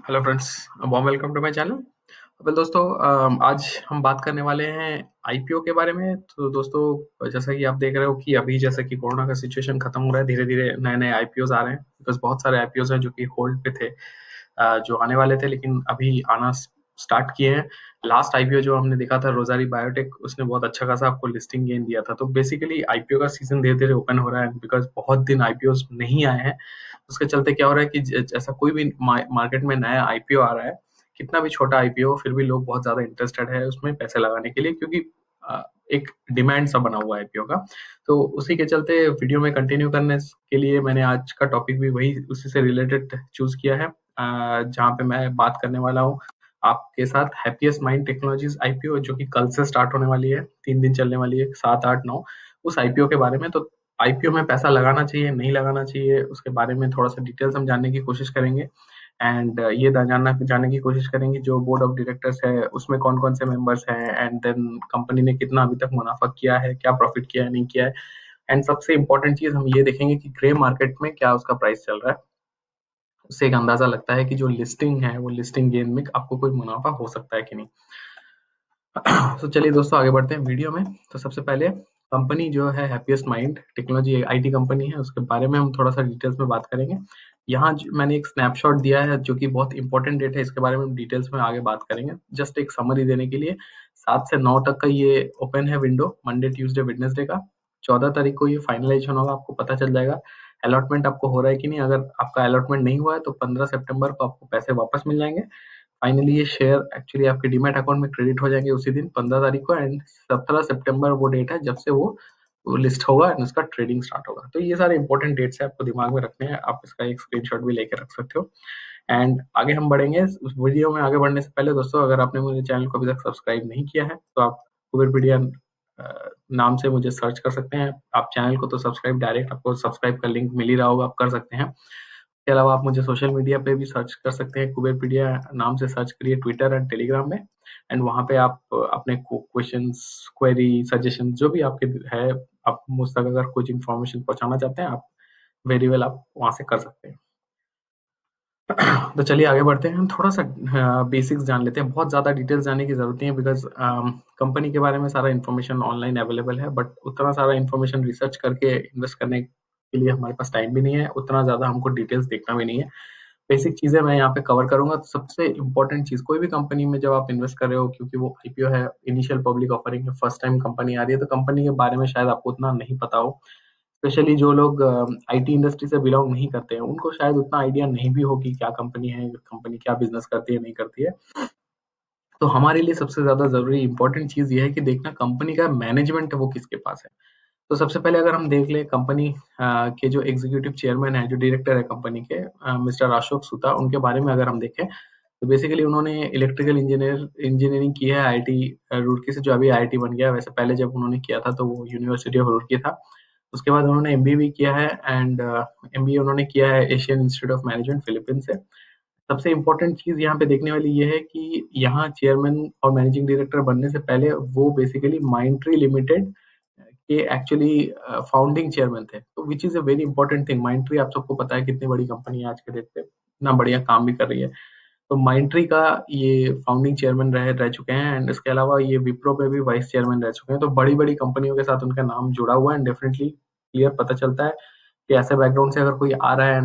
Hello friends, warm welcome to my channel. Well दोस्तों, आज हम बात करने वाले हैं आईपीओ के बारे में। तो दोस्तों, जैसा कि आप देख रहे हो कि अभी जैसा कि कोरोना का सिचुएशन खत्म हो रहा है, धीरे धीरे नए नए आईपीओज आ रहे हैं। बिकॉज बहुत सारे आईपीओज हैं जो कि होल्ड पे थे, जो आने वाले थे लेकिन अभी आना स्टार्ट किए हैं। लास्ट आईपीओ जो हमने देखा था रोजारी बायोटेक, उसने बहुत अच्छा खासा आपको लिस्टिंग गेन दिया था। तो बेसिकली आईपीओ का सीजन धीरे धीरे ओपन हो रहा है, बिकॉज बहुत दिन आईपीओ नहीं आए हैं। उसके चलते क्या हो रहा है कि जैसा कोई भी मार्केट में नया आईपीओ आ रहा है, कितना भी छोटा आईपीओ, फिर भी लोग बहुत ज्यादा इंटरेस्टेड है उसमें पैसे लगाने के लिए, क्योंकि एक डिमांड सा बना हुआ है आईपीओ का। तो उसी के चलते वीडियो में कंटिन्यू करने के लिए मैंने आज का टॉपिक भी वही उसी से रिलेटेड चूज किया है, जहाँ पे मैं बात करने वाला हूँ आपके साथ हैप्पीएस्ट माइंड टेक्नोलॉजीज आईपीओ, जो कि कल से स्टार्ट होने वाली है, 3 दिन चलने वाली है, 7, 8, 9, उस आईपीओ के बारे में। तो आईपीओ में पैसा लगाना चाहिए नहीं लगाना चाहिए, उसके बारे में थोड़ा सा डिटेल्स हम जानने की कोशिश करेंगे। एंड ये जानने की कोशिश करेंगे जो बोर्ड ऑफ डायरेक्टर्स है उसमें कौन कौन से मेंबर्स हैं, एंड देन कंपनी ने कितना अभी तक मुनाफा किया है, क्या प्रॉफिट किया है नहीं किया है। एंड सबसे इंपॉर्टेंट चीज हम ये देखेंगे कि ग्रे मार्केट में क्या उसका प्राइस चल रहा है। उससे एक अंदाजा लगता है कि जो लिस्टिंग है वो लिस्टिंग गेन में आपको कोई मुनाफा हो सकता है कि नहीं। तो चलिए दोस्तों, आगे बढ़ते हैं वीडियो में। तो सबसे पहले कंपनी जो है happiest mind technology IT company है, उसके बारे में हम थोड़ा सा डिटेल्स में बात करेंगे। यहाँ मैंने एक स्नैपशॉट दिया है जो कि बहुत इंपॉर्टेंट डेट है, इसके बारे में हम डिटेल्स में आगे बात करेंगे। जस्ट एक समरी देने के लिए, 7 से 9 तक का ये ओपन है विंडो, मंडे ट्यूसडे वेडनेसडे का। 14 तारीख को ये फाइनलाइजेशन होगा, आपको पता चल जाएगा अलॉटमेंट आपको हो रहा है कि नहीं। अगर आपका अलॉटमेंट नहीं हुआ है तो 15 सितंबर को आपको पैसे वापस मिल जाएंगे। फाइनली ये शेयर एक्चुअली आपके डीमैट अकाउंट में क्रेडिट हो जाएंगे उसी दिन 15 तारीख को। एंड 17 सितंबर वो डेट है जब से वो लिस्ट होगा एंड उसका ट्रेडिंग स्टार्ट होगा। तो ये सारे इंपॉर्टेंट डेट्स है, आपको दिमाग में रखने हैं। आप इसका एक स्क्रीनशॉट भी लेके रख सकते हो। एंड आगे हम बढ़ेंगे उस वीडियो में। आगे बढ़ने से पहले दोस्तों, अगर आपने मेरे चैनल को अभी तक सब्सक्राइब नहीं किया है तो आप कुबेरपीडिया नाम से मुझे सर्च कर सकते हैं। आप चैनल को तो सब्सक्राइब, डायरेक्ट आपको सब्सक्राइब का लिंक मिल ही रहा होगा, आप कर सकते हैं। इसके अलावा आप मुझे सोशल मीडिया पे भी सर्च कर सकते हैं, कुबेरपीडिया नाम से सर्च करिए ट्विटर एंड टेलीग्राम में। एंड वहाँ पे आप अपने क्वेश्चंस, क्वेरी, सजेशन जो भी आपके है, आप मुझ तक अगर कुछ इन्फॉर्मेशन पहुंचाना चाहते हैं, आप वेरी वेल आप वहाँ से कर सकते हैं। तो चलिए आगे बढ़ते हैं। हम थोड़ा सा बेसिक्स जान लेते हैं, बहुत ज़्यादा डिटेल्स जानने की ज़रूरत नहीं है, बिकॉज कंपनी के बारे में सारा इन्फॉर्मेशन ऑनलाइन अवेलेबल है। बट उतना सारा इन्फॉर्मेशन रिसर्च करके इन्वेस्ट करने के लिए हमारे पास टाइम भी नहीं है, उतना ज़्यादा हमको डिटेल्स देखना भी नहीं है। बेसिक चीजें मैं यहाँ पे कवर करूंगा। तो सबसे इंपॉर्टेंट चीज, कोई भी कंपनी में जब आप इन्वेस्ट कर रहे हो, क्योंकि वो आईपीओ है, इनिशियल पब्लिक ऑफरिंग है, फर्स्ट टाइम कंपनी आ रही है, तो कंपनी के बारे में शायद आपको उतना नहीं पता हो। स्पेशली जो लोग आईटी इंडस्ट्री से बिलोंग नहीं करते हैं, उनको शायद उतना आइडिया नहीं भी हो कि क्या कंपनी है, कंपनी क्या बिजनेस करती है नहीं करती है। तो हमारे लिए सबसे ज्यादा जरूरी इंपॉर्टेंट चीज ये है कि देखना कंपनी का मैनेजमेंट है वो किसके पास है। तो सबसे पहले अगर हम देख लें कंपनी के जो एग्जीक्यूटिव चेयरमैन है, जो डायरेक्टर है कंपनी के, मिस्टर अशोक सुता, उनके बारे में अगर हम देखें तो बेसिकली उन्होंने इलेक्ट्रिकल इंजीनियरिंग की है आईआईटी रुड़की से, जो अभी आईआईटी बन गया। वैसे पहले जब उन्होंने किया था तो वो यूनिवर्सिटी ऑफ रुड़की था। उसके बाद उन्होंने एमबीए भी किया है, एंड एमबीए उन्होंने किया है Asian institute of management Philippines से। सबसे इम्पोर्टेंट चीज यहाँ पे देखने वाली ये है कि यहाँ चेयरमैन और मैनेजिंग डायरेक्टर बनने से पहले वो बेसिकली माइंडट्री लिमिटेड के एक्चुअली फाउंडिंग चेयरमैन थे। तो which is a very important thing. Mindtree आप सबको पता है कितनी बड़ी कंपनी है आज के डेट पे, इतना बढ़िया काम भी कर रही है। तो माइंडट्री का ये फाउंडिंग चेयरमैन रह रह चुके हैं, एंड इसके अलावा ये विप्रो पे भी वाइस चेयरमैन रह चुके हैं। तो बड़ी बड़ी कंपनियों के साथ उनका नाम जुड़ा हुआ है, एंड डेफिनेटली क्लियर पता चलता है कि ऐसे बैकग्राउंड से अगर कोई आ रहा है,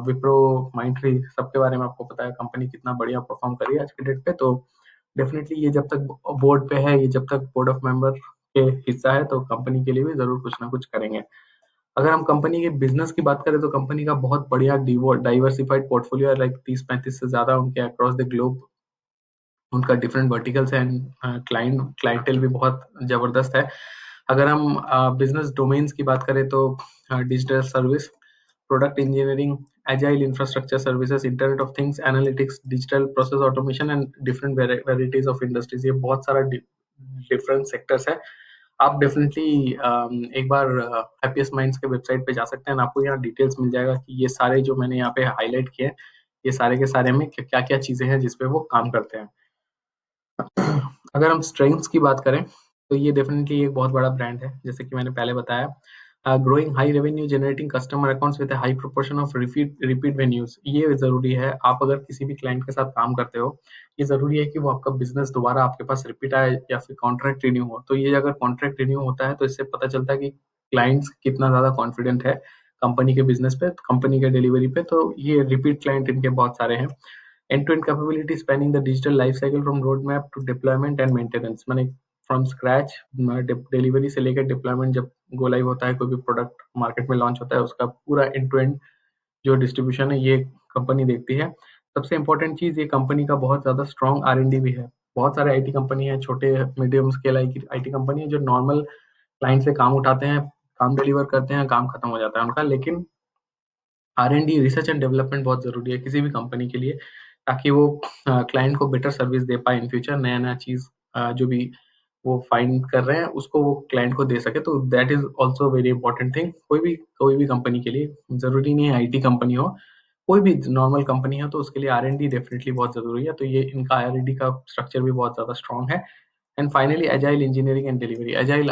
विप्रो, माइंडट्री, सबके बारे में आपको पता है कंपनी कितना बढ़िया परफॉर्म कर रही है आज के डेट पे। तो डेफिनेटली ये जब तक बोर्ड पे है, ये जब तक बोर्ड ऑफ मेंबर के हिस्सा है, तो कंपनी के लिए भी जरूर कुछ ना कुछ करेंगे। अगर हम कंपनी के बिजनेस की बात करें तो कंपनी का बहुत बढ़िया डाइवर्सिफाइड पोर्टफोलियो है, लाइक 30-35 से ज्यादा उनके अक्रॉस द ग्लोब उनका डिफरेंट वर्टिकल्स है। क्लाइंटेल भी बहुत जबरदस्त है। अगर हम बिजनेस डोमेन्स की बात करें तो digital service, product engineering, agile infrastructure services, internet of things, analytics, digital process automation and different varieties of industries, ये बहुत सारा डिफरेंट सेक्टर्स है। आप डेफिनेटली एक बार हैप्पीएस्ट माइंड्स के वेबसाइट पे जा सकते हैं, आपको यहाँ डिटेल्स मिल जाएगा कि ये सारे जो मैंने यहाँ पे हाईलाइट किए हैं, ये सारे के सारे में क्या क्या चीजें हैं जिसपे वो काम करते हैं। अगर हम स्ट्रेंथ्स की बात करें तो ये डेफिनेटली एक बहुत बड़ा ब्रांड है, जैसे कि मैंने पहले बताया। Growing high revenue generating customer accounts with high proportion of repeat venues, ये जरूरी है। आप अगर किसी भी क्लाइंट के साथ काम करते हो, ये जरूरी है कि वो आपका बिजनेस दोबारा आपके पास रिपीट आए या फिर कॉन्ट्रैक्ट रिन्यू हो। तो ये अगर कॉन्ट्रैक्ट रिन्यू होता है तो इससे पता चलता है कि क्लाइंट्स कितना ज्यादा कॉन्फिडेंट है कंपनी के बिजनेस पे, कंपनी के डिलीवरी पे। तो ये रिपीट क्लाइंट इनके बहुत सारे हैं। end-to-end capability spanning the digital life cycle from roadmap to deployment and maintenance, माने फ्रॉम स्क्रैच डिलीवरी से लेकर डिप्लॉयमेंट, जब गो लाइव होता है कोई भी प्रोडक्ट मार्केट में लॉन्च होता है, उसका पूरा एंड टू एंड जो डिस्ट्रीब्यूशन है ये कंपनी देखती है। सबसे इंपॉर्टेंट चीज, ये कंपनी का बहुत ज्यादा स्ट्रॉन्ग R&D भी है। बहुत सारे आईटी कंपनी है, छोटे मीडियम स्केल आईटी कंपनी है, जो नॉर्मल क्लाइंट से काम उठाते हैं, काम डिलीवर करते हैं, काम खत्म हो जाता है उनका। लेकिन R&D, रिसर्च एंड डेवलपमेंट बहुत जरूरी है किसी भी कंपनी के लिए, ताकि वो क्लाइंट को बेटर सर्विस दे पाए इन फ्यूचर। नया नया चीज जो भी वो फाइंड कर रहे हैं उसको वो क्लाइंट को दे सके। तो that is also very important thing. कोई भी कंपनी के लिए, जरूरी नहीं है आईटी कंपनी हो, कोई भी नॉर्मल कंपनी है तो उसके लिए R&D डेफिनेटली बहुत जरूरी है। तो ये इनका R&D का स्ट्रक्चर भी बहुत ज्यादा स्ट्रॉन्ग है। And finally agile engineering and delivery. Agile,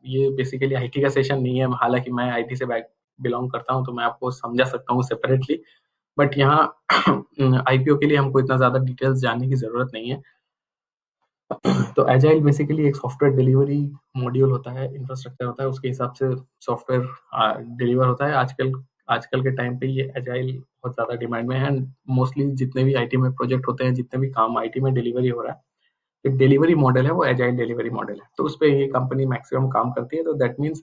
ये बेसिकली आईटी का सेशन नहीं है, हालांकि मैं आईटी से बैक बिलोंग करता हूँ तो मैं आपको समझा सकता हूँ सेपरेटली। बट यहाँ आईपीओ के लिए हमको इतना ज्यादा डिटेल्स जानने की जरूरत नहीं है। तो एजाइल बेसिकली एक सॉफ्टवेयर डिलीवरी मॉड्यूल होता है, इंफ्रास्ट्रक्चर होता है, उसके हिसाब से सॉफ्टवेयर डिलीवर होता है। आजकल आजकल के टाइम पे ये एजाइल बहुत ज्यादा डिमांड में है। मोस्टली जितने भी आईटी में प्रोजेक्ट होते हैं, जितने भी काम आईटी में डिलीवरी हो रहा है, एक डिलीवरी मॉडल है, वो एजाइल डिलीवरी मॉडल है। तो उस पे ये कंपनी मैक्सिमम काम करती है। तो दैट मीन्स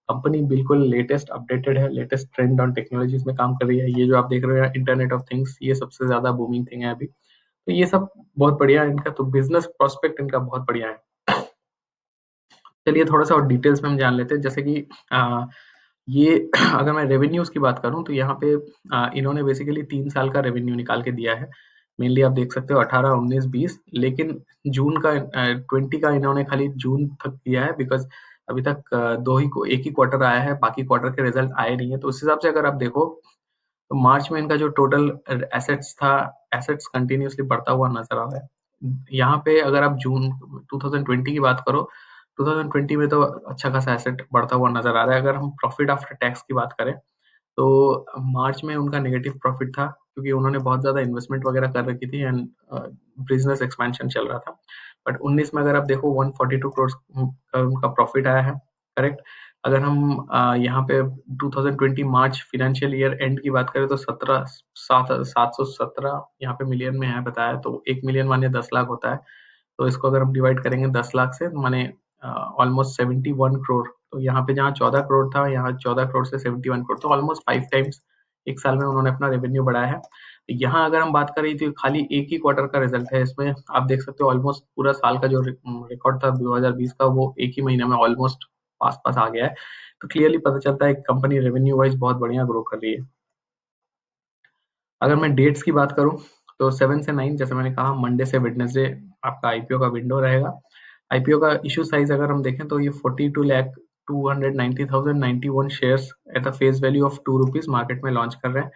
कंपनी बिल्कुल लेटेस्ट अपडेटेड है, लेटेस्ट ट्रेंड ऑन टेक्नोलॉजीज में काम कर रही है। ये जो आप देख रहे हो इंटरनेट ऑफ थिंग्स, ये सबसे ज्यादा बूमिंग थिंग है अभी। तो ये सब बहुत बढ़िया है इनका, तो बिजनेस प्रोस्पेक्ट इनका बहुत बढ़िया है। चलिए थोड़ा सा और डिटेल्स में हम जान लेते हैं। जैसे कि ये अगर मैं रेवेन्यूज की बात करूं तो यहाँ पे इन्होंने बेसिकली 3 साल का रेवेन्यू निकाल के दिया है। मेनली आप देख सकते हो 18, 19, 20, लेकिन जून का 20 का इन्होंने खाली जून तक दिया है, बिकॉज अभी तक एक ही क्वार्टर आया है, बाकी क्वार्टर के रिजल्ट आए नहीं है। तो उस हिसाब से अगर आप देखो तो मार्च में इनका जो टोटल एसेट्स था, एसेट्स कंटिन्यूअसली बढ़ता हुआ नजर आ रहा है। यहाँ पे अगर आप जून 2020 की बात करो, 2020 में तो अच्छा खासा एसेट बढ़ता हुआ नजर आ रहा है। अगर हम प्रॉफिट आफ्टर टैक्स की बात करें तो मार्च में उनका नेगेटिव प्रॉफिट था, क्योंकि उन्होंने बहुत ज्यादा इन्वेस्टमेंट वगैरह कर रखी थी एंड बिजनेस एक्सपेंशन चल रहा था। बट 19 में अगर आप देखो 142 करोड़ का उनका प्रॉफिट आया है, करेक्ट। अगर हम यहाँ पे 2020 मार्च फाइनेंशियल ईयर एंड की बात करें तो 717 यहाँ पे मिलियन में है बताया, तो 1 मिलियन माने 10 लाख होता है। तो इसको अगर हम डिवाइड करेंगे 10 लाख से, माने ऑलमोस्ट 71 करोड़। तो यहाँ पे जहाँ 14 करोड़ था, यहाँ 14 करोड़ से 71 करोड़, तो ऑलमोस्ट 5 टाइम्स एक साल में उन्होंने अपना रेवेन्यू बढ़ाया है। यहाँ अगर हम बात करें तो खाली एक ही क्वार्टर का रिजल्ट है, इसमें आप देख सकते हो ऑलमोस्ट पूरा साल का जो रिकॉर्ड था 2020 का, वो एक ही महीने में ऑलमोस्ट पास पास आ गया है। तो क्लियरली पता चलता है कंपनी रेवेन्यू वाइज बहुत बढ़िया ग्रो कर रही है। अगर मैं डेट्स की बात करूं तो 7 से 9, जैसे मैंने कहा, मंडे से वेडनेसडे आपका आईपीओ का विंडो रहेगा। आईपीओ का इशू साइज अगर हम देखें तो ये 42,290,091 shares at the face value of ₹2 market में लॉन्च कर रहे हैं।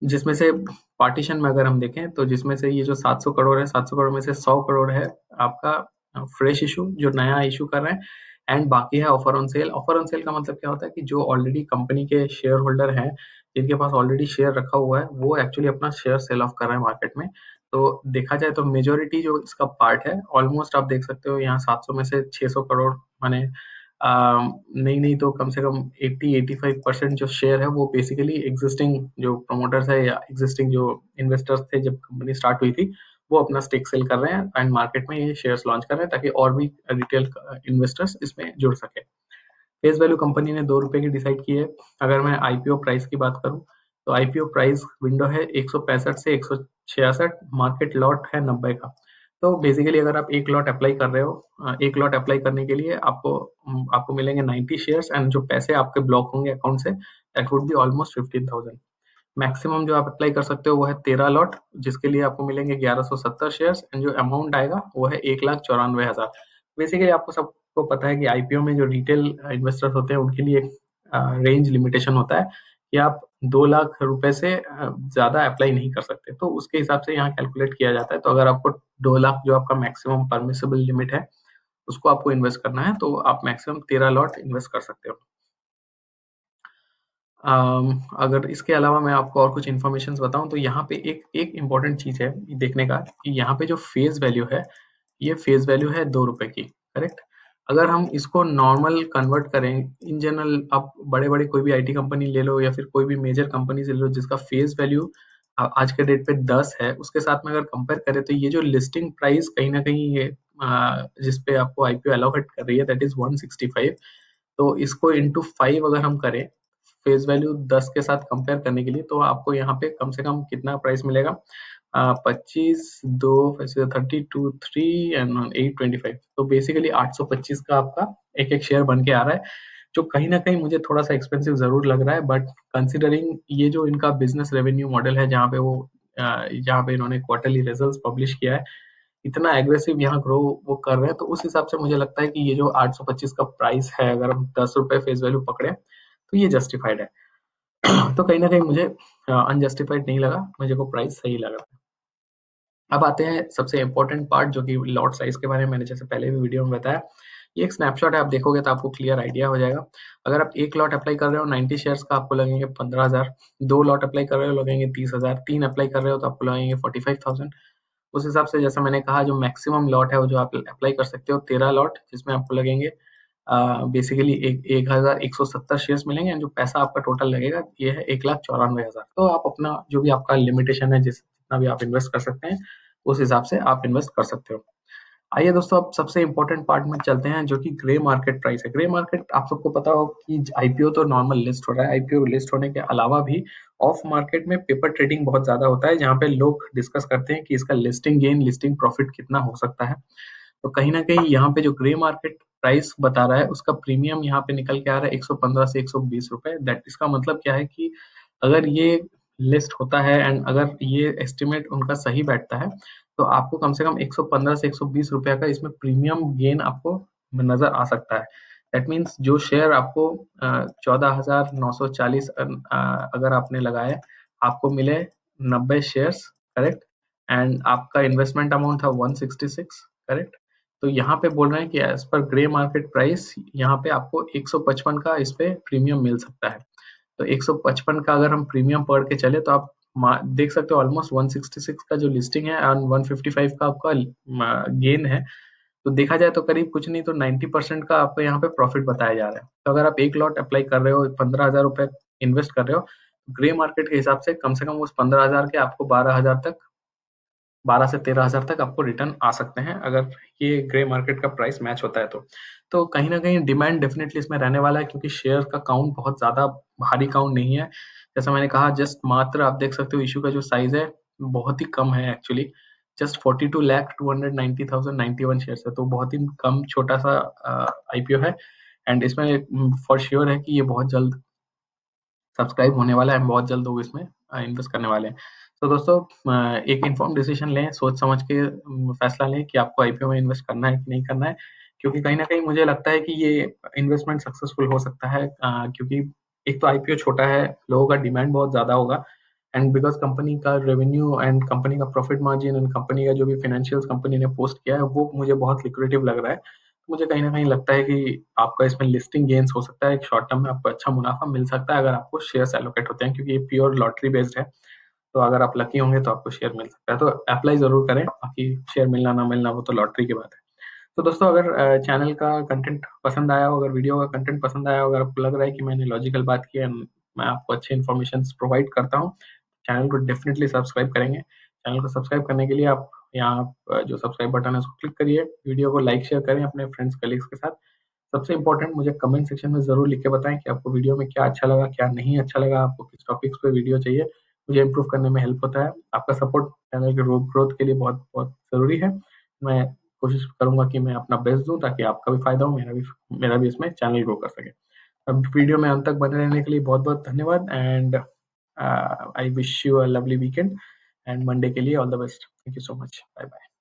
जिसमें से पार्टीशन में अगर हम देखें तो जिसमें से ये जो 700 करोड़ है, 700 करोड़ में से 100 करोड़ है आपका फ्रेश इशू, जो नया इशू कर रहे हैं। एंड बाकी है offer on sale. Offer on sale का मतलब क्या होता है कि जो ऑलरेडी कंपनी के शेयर होल्डर हैं, जिनके पास ऑलरेडी शेयर रखा हुआ है, वो एक्चुअली अपना शेयर सेल ऑफ कर रहे हैं मार्केट में। तो देखा जाए तो मेजोरिटी जो इसका पार्ट है, ऑलमोस्ट आप देख सकते हो यहाँ 700 में से 600 करोड़, माने नहीं नहीं तो कम से कम 80-85% जो शेयर है वो बेसिकली एग्जिस्टिंग जो प्रमोटर्स है या एग्जिस्टिंग जो इन्वेस्टर्स थे जब कंपनी स्टार्ट हुई थी, वो अपना स्टेक सेल कर रहे हैं एंड मार्केट में ये शेयर्स लॉन्च कर रहे हैं, ताकि और भी रिटेल इन्वेस्टर्स इसमें जुड़ सके। फेस वैल्यू कंपनी ने ₹2 की डिसाइड की है। अगर मैं आईपीओ प्राइस की बात करूं तो आईपीओ प्राइस विंडो है 165 से 166, मार्केट लॉट है 90 का। तो बेसिकली अगर आप एक लॉट अप्लाई कर रहे हो, एक लॉट अप्लाई करने के लिए आपको मिलेंगे 90 शेयर्स, एंड जो पैसे आपके ब्लॉक होंगे अकाउंट से, that would be almost 15,000। Maximum जो आप अप्लाई कर सकते हो वो है 13 लॉट, जिसके लिए आपको मिलेंगे 1170 शेयर्स, एंड जो अमाउंट आएगा वो है 1,94,000। बेसिकली आपको सबको पता है कि आईपीओ में जो रिटेल इन्वेस्टर्स होते हैं उनके लिए रेंज लिमिटेशन होता है कि आप 2 लाख रुपए से ज्यादा अप्लाई नहीं कर सकते। तो उसके हिसाब से यहाँ कैलकुलेट किया जाता है। तो अगर आपको 2 लाख जो आपका मैक्सिमम परमिसेबल लिमिट है उसको आपको इन्वेस्ट करना है, तो आप मैक्सिमम 13 लॉट इन्वेस्ट कर सकते हो। अगर इसके अलावा मैं आपको और कुछ इन्फॉर्मेशंस बताऊँ तो यहाँ पे एक एक इम्पोर्टेंट चीज़ है देखने का कि यहाँ पे जो फेस वैल्यू है, ये फेस वैल्यू है ₹2 की, करेक्ट? अगर हम इसको नॉर्मल कन्वर्ट करें, इन जनरल आप बड़े-बड़े कोई भी आईटी कंपनी ले लो या फिर कोई भी मेजर कंपनी से ले लो जिसका फेस वैल्यू आज के डेट पे 10 है, उसके साथ में अगर कंपेयर करें तो ये जो लिस्टिंग प्राइस कहीं न कहीं ये जिस पे आपको आईपीओ एलोकेट कर रही है दैट इज़ 165। तो इसको इंटू 5 अगर हम करें फेस वैल्यू 10 के साथ कंपेयर करने के लिए तो आपको यहाँ पे कम से कम कितना प्राइस मिलेगा? 25 2 वैसे 32 3 एंड 8 25 तो बेसिकली 825 का आपका एक-एक शेयर बन के आ रहा है, जो कहीं न कहीं मुझे थोड़ा-सा एक्सपेंसिव ज़रूर लग रहा है बट कंसीडरिंग ये जो इनका बिज़नेस रेवेन्यू मॉडल है जहाँ पे जहाँ पे इन्होंने क्वार्टरली रिजल्ट्स पब्लिश किया है, इतना एग्रेसिव यहाँ ग्रो वो कर रहे हैं तो उस हिसाब से मुझे लगता है कि ये जो 825 का प्राइस है अगर हम ₹10 फेस वैल्यू पकड़े, तो ये जस्टिफाइड है। तो कहीं न कहीं मुझे अनजस्टिफाइड नहीं लगा, मुझे वो प्राइस सही लगा। अब आते हैं सबसे इम्पोर्टेंट पार्ट जो कि लॉट साइज़ के बारे में मैंने जैसे पहले भी वीडियो में बताया। ये एक स्नैपशॉट है, आप देखोगे तो आपको क्लियर आइडिया हो जाएगा। अगर आप 1 लॉट अप्लाई कर रहे हो 90 शेयर्स का आपको लगेंगे 15,000, 2 लॉट अप्लाई कर रहे हो लगेंगे 30,000, 3 अप्लाई कर रहे हो तो आपको लगेंगे 45,000। उस हिसाब से जैसा मैंने कहा जो मैक्सिमम लॉट है वो जो आप अप्लाई कर सकते हो 13 लॉट जिसमें आपको लगेंगे बेसिकली एक 1,170 शेयर्स मिलेंगे एंड जो पैसा आपका टोटल लगेगा ये है 1,94,000। तो आप अपना जो भी आपका लिमिटेशन है जितना भी आप इन्वेस्ट कर सकते हैं, उस हिसाब से आप इन्वेस्ट कर सकते हो। आइए दोस्तों अब सबसे इम्पोर्टेंट पार्ट में चलते हैं जो कि ग्रे मार्केट प्राइस है। ग्रे मार्केट आप सबको पता हो कि आईपीओ तो नॉर्मल लिस्ट हो रहा है, आईपीओ लिस्ट होने के अलावा भी ऑफ मार्केट में पेपर ट्रेडिंग बहुत ज़्यादा होता है जहाँ पे लोग डिस्कस करते हैं कि इसका लिस्टिंग गेन, लिस्टिंग प्रॉफिट कितना हो सकता है। तो कहीं न कहीं यहाँ पे जो ग्रे मार्केट प्राइस बता रहा है उसका प्रीमियम यहाँ पे निकल के आ रहा है 115 से ₹120 दैट इसका मतलब क्या है कि अगर ये लिस्ट होता है एंड अगर ये एस्टिमेट उनका सही बैठता है, तो आपको कम से कम 115 से ₹120 का इसमें प्रीमियम गेन आपको नज़र आ सकता है। दैट मीन्स जो शेयर आपको 14,940 अगर आपने लगाए, आपको मिले 90 शेयर्स, करेक्ट? एंड आपका इन्वेस्टमेंट अमाउंट था 166, करेक्ट? तो यहाँ पे बोल रहे हैं कि as per grey market price यहाँ पे आपको 155 का इस पे प्रीमियम मिल सकता है। तो 155 का अगर हम प्रीमियम पढ़ के चले तो आप देख सकते हो ऑलमोस्ट 166 का जो लिस्टिंग है एंड 155 का आपका गेन है। तो देखा जाए तो करीब कुछ नहीं तो 90% का आपको यहाँ पे प्रॉफिट बताया जा रहा है। तो अगर आप एक लॉट अप्लाई कर रहे हो, 15,000 रुपए इन्वेस्ट कर रहे हो, ग्रे मार्केट के हिसाब से कम उस 15,000 के आपको 12,000 तक 12 से 13,000 तक आपको रिटर्न आ सकते हैं, अगर ये ग्रे मार्केट का प्राइस मैच होता है तो। तो कहीं न कहीं डिमांड डेफ़िनिटली इसमें रहने वाला है क्योंकि शेयर का काउंट बहुत ज़्यादा भारी काउंट नहीं है। जैसा मैंने कहा जस्ट मात्र आप देख सकते हो इश्यू का जो साइज़ है, बहुत ही कम है एक्चुअली। जस्ट 42,290,091 शेयर्स है, तो बहुत ही कम छोटा-सा आईपीओ है एंड इसमें फॉर श्योर है कि ये बहुत जल्द सब्सक्राइब होने वाला है, हम बहुत जल्द लोग इसमें इन्वेस्ट करने वाले हैं। तो दोस्तों एक इन्फॉर्म्ड डिसीजन लें, सोच समझ के फैसला लें कि आपको आईपीओ में इन्वेस्ट करना है कि नहीं करना है। क्योंकि कहीं न कहीं मुझे लगता है कि ये इन्वेस्टमेंट सक्सेसफुल हो सकता है क्योंकि एक तो आईपीओ छोटा है, लोगों का डिमांड बहुत ज़्यादा होगा एंड बिकॉज़ कंपनी का रेवेन्यू एंड कंपनी का प्रॉफिट मार्जिन एंड कंपनी का जो भी फाइनेंशियल्स कंपनी ने पोस्ट किया है, वो मुझे बहुत लिक्रेटिव लग रहा है। मुझे कहीं न कहीं लगता है कि आपका इसमें लिस्टिंग गेन्स हो सकता है, एक शॉर्ट टर्म में आपको अच्छा मुनाफ़ा मिल सकता है अगर आपको शेयर्स एलोकेट होते हैं क्योंकि ये प्योर लॉटरी बेस्ड है। तो अगर आप लकी होंगे तो आपको शेयर मिल सकता है। तो अप्लाई ज़रूर करें, बाकी शेयर मिलना ना मिलना वो तो लॉटरी की बात है। तो दोस्तों अगर चैनल का कंटेंट पसंद आया हो, अगर वीडियो का कंटेंट पसंद आया हो, अगर आपको लग रहा है कि मैंने लॉजिकल बात की है, मैं आपको अच्छी इन्फॉर्मेशंस प्रोवाइड करता हूँ, चैनल को डेफ़िनिटली सब्सक्राइब करेंगे। चैनल को सब्सक्राइब करने के लिए आप यहाँ जो सब्सक्राइब बटन है उसको क्लिक करिए, वीडियो को लाइक शेयर करें अपने फ्रेंड्स कलीग्स के साथ। सबसे इम्पोर्टेंट मुझे कमेंट सेक्शन में ज़रूर लिख के बताएँ कि आपको वीडियो में क्या अच्छा लगा, क्या नहीं अच्छा लगा, आपको किस टॉपिक्स पे वीडियो चाहिए। मुझे इम्प्रूव करने में हेल्प होता है। आपका सपोर्ट चैनल के ग्रोथ के लिए बहुत-बहुत ज़रूरी है। मैं कोशिश करूँगा कि मैं अपना बेस्ट दूँ ताकि आपका भी फ़ायदा हो, मेरा भी इसमें चैनल ग्रो कर सके। अब वीडियो में अंत तक बने रहने के लिए बहुत-बहुत धन्यवाद and I wish you a lovely weekend and Monday के लिए all the best. Thank you so much. Bye bye.